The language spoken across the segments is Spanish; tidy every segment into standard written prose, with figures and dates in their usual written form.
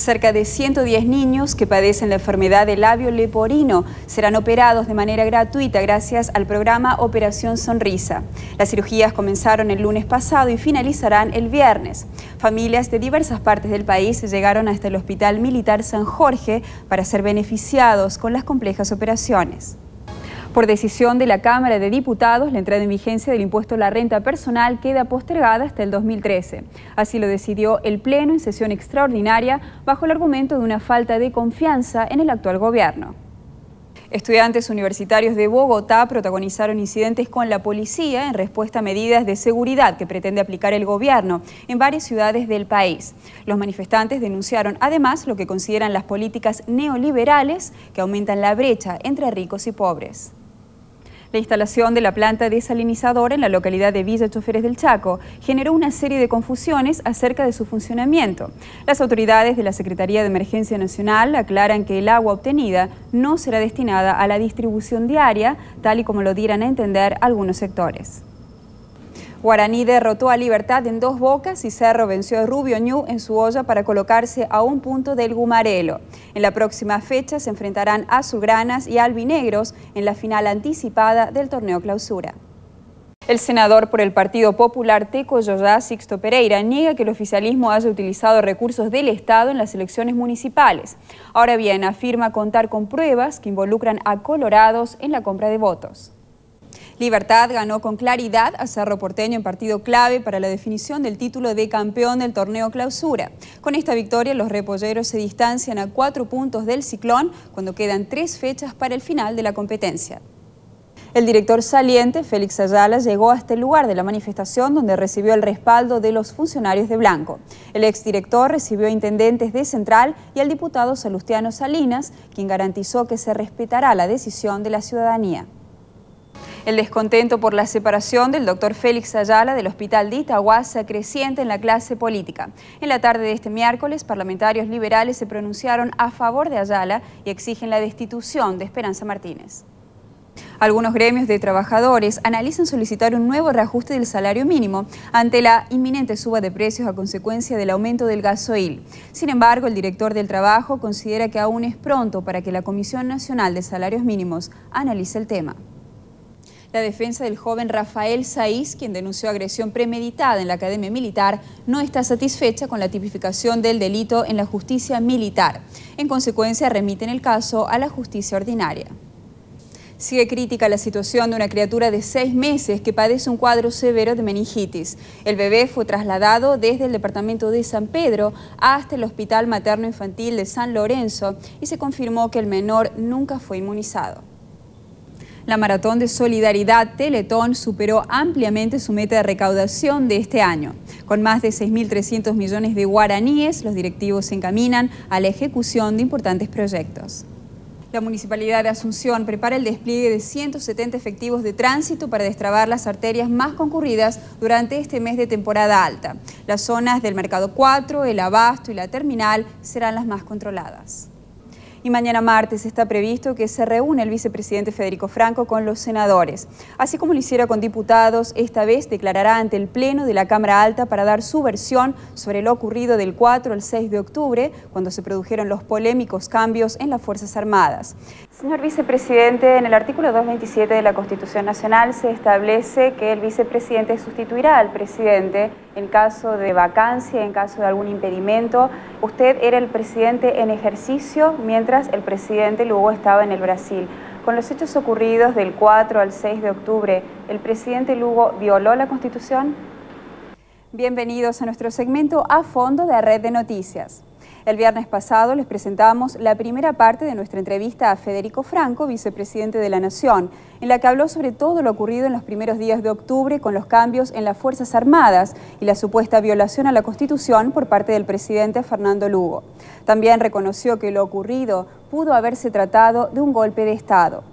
Cerca de 110 niños que padecen la enfermedad del labio leporino serán operados de manera gratuita gracias al programa Operación Sonrisa. Las cirugías comenzaron el lunes pasado y finalizarán el viernes. Familias de diversas partes del país llegaron hasta el Hospital Militar San Jorge para ser beneficiados con las complejas operaciones. Por decisión de la Cámara de Diputados, la entrada en vigencia del impuesto a la renta personal queda postergada hasta el 2013. Así lo decidió el Pleno en sesión extraordinaria bajo el argumento de una falta de confianza en el actual gobierno. Estudiantes universitarios de Bogotá protagonizaron incidentes con la policía en respuesta a medidas de seguridad que pretende aplicar el gobierno en varias ciudades del país. Los manifestantes denunciaron además lo que consideran las políticas neoliberales que aumentan la brecha entre ricos y pobres. La instalación de la planta desalinizadora en la localidad de Villa Choferes del Chaco generó una serie de confusiones acerca de su funcionamiento. Las autoridades de la Secretaría de Emergencia Nacional aclaran que el agua obtenida no será destinada a la distribución diaria, tal y como lo dieran a entender algunos sectores. Guaraní derrotó a Libertad en 2 bocas y Cerro venció a Rubio Ñu en su olla para colocarse a un punto del Gumarelo. En la próxima fecha se enfrentarán azulgranas y albinegros en la final anticipada del torneo clausura. El senador por el Partido Popular Teco Yoyá, Sixto Pereira, niega que el oficialismo haya utilizado recursos del Estado en las elecciones municipales. Ahora bien, afirma contar con pruebas que involucran a colorados en la compra de votos. Libertad ganó con claridad a Cerro Porteño en partido clave para la definición del título de campeón del torneo clausura. Con esta victoria, los repolleros se distancian a 4 puntos del Ciclón cuando quedan 3 fechas para el final de la competencia. El director saliente, Félix Ayala, llegó hasta el lugar de la manifestación donde recibió el respaldo de los funcionarios de blanco. El exdirector recibió a intendentes de Central y al diputado Salustiano Salinas, quien garantizó que se respetará la decisión de la ciudadanía. El descontento por la separación del doctor Félix Ayala del Hospital de Itagua se acrecienta en la clase política. En la tarde de este miércoles, parlamentarios liberales se pronunciaron a favor de Ayala y exigen la destitución de Esperanza Martínez. Algunos gremios de trabajadores analizan solicitar un nuevo reajuste del salario mínimo ante la inminente suba de precios a consecuencia del aumento del gasoil. Sin embargo, el director del trabajo considera que aún es pronto para que la Comisión Nacional de Salarios Mínimos analice el tema. La defensa del joven Rafael Saiz, quien denunció agresión premeditada en la Academia Militar, no está satisfecha con la tipificación del delito en la justicia militar. En consecuencia, remiten el caso a la justicia ordinaria. Sigue crítica la situación de una criatura de 6 meses que padece un cuadro severo de meningitis. El bebé fue trasladado desde el departamento de San Pedro hasta el Hospital Materno Infantil de San Lorenzo y se confirmó que el menor nunca fue inmunizado. La Maratón de Solidaridad Teletón superó ampliamente su meta de recaudación de este año. Con más de 6.300 millones de guaraníes, los directivos se encaminan a la ejecución de importantes proyectos. La Municipalidad de Asunción prepara el despliegue de 170 efectivos de tránsito para destrabar las arterias más concurridas durante este mes de temporada alta. Las zonas del Mercado 4, el Abasto y la Terminal serán las más controladas. Y mañana martes está previsto que se reúne el vicepresidente Federico Franco con los senadores. Así como lo hiciera con diputados, esta vez declarará ante el Pleno de la Cámara Alta para dar su versión sobre lo ocurrido del 4 al 6 de octubre, cuando se produjeron los polémicos cambios en las Fuerzas Armadas. Señor vicepresidente, en el artículo 227 de la Constitución Nacional se establece que el vicepresidente sustituirá al presidente en caso de vacancia, en caso de algún impedimento. Usted era el presidente en ejercicio mientras el presidente Lugo estaba en el Brasil. Con los hechos ocurridos del 4 al 6 de octubre, ¿el presidente Lugo violó la Constitución? Bienvenidos a nuestro segmento A Fondo de Red de Noticias. El viernes pasado les presentamos la primera parte de nuestra entrevista a Federico Franco, vicepresidente de la Nación, en la que habló sobre todo lo ocurrido en los primeros días de octubre con los cambios en las Fuerzas Armadas y la supuesta violación a la Constitución por parte del presidente Fernando Lugo. También reconoció que lo ocurrido pudo haberse tratado de un golpe de Estado.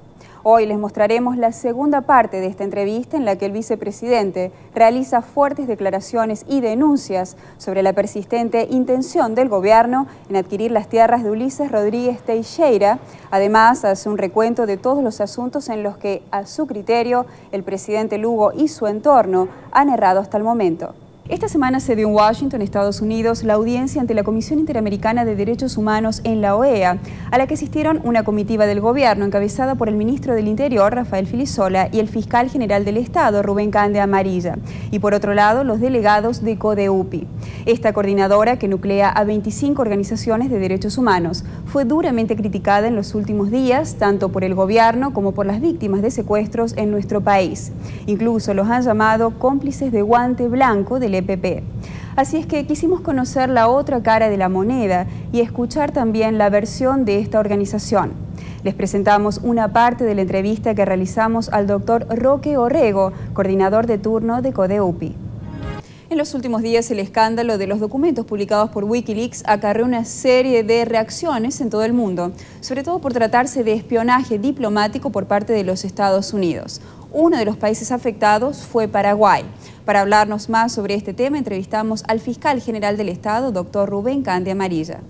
Hoy les mostraremos la segunda parte de esta entrevista en la que el vicepresidente realiza fuertes declaraciones y denuncias sobre la persistente intención del gobierno en adquirir las tierras de Ulises Rodríguez Teixeira. Además, hace un recuento de todos los asuntos en los que, a su criterio, el presidente Lugo y su entorno han errado hasta el momento. Esta semana se dio en Washington, Estados Unidos, la audiencia ante la Comisión Interamericana de Derechos Humanos en la OEA, a la que asistieron una comitiva del gobierno encabezada por el ministro del Interior, Rafael Filisola, y el fiscal general del Estado, Rubén Candia Amarilla, y por otro lado, los delegados de CODEUPI. Esta coordinadora, que nuclea a 25 organizaciones de derechos humanos, fue duramente criticada en los últimos días, tanto por el gobierno como por las víctimas de secuestros en nuestro país. Incluso los han llamado cómplices de guante blanco del EPP. Así es que quisimos conocer la otra cara de la moneda y escuchar también la versión de esta organización. Les presentamos una parte de la entrevista que realizamos al doctor Roque Orrego, coordinador de turno de CODEUPI. En los últimos días, el escándalo de los documentos publicados por Wikileaks acarreó una serie de reacciones en todo el mundo, sobre todo por tratarse de espionaje diplomático por parte de los Estados Unidos. Uno de los países afectados fue Paraguay. Para hablarnos más sobre este tema, entrevistamos al fiscal general del Estado, doctor Rubén Candia Amarilla.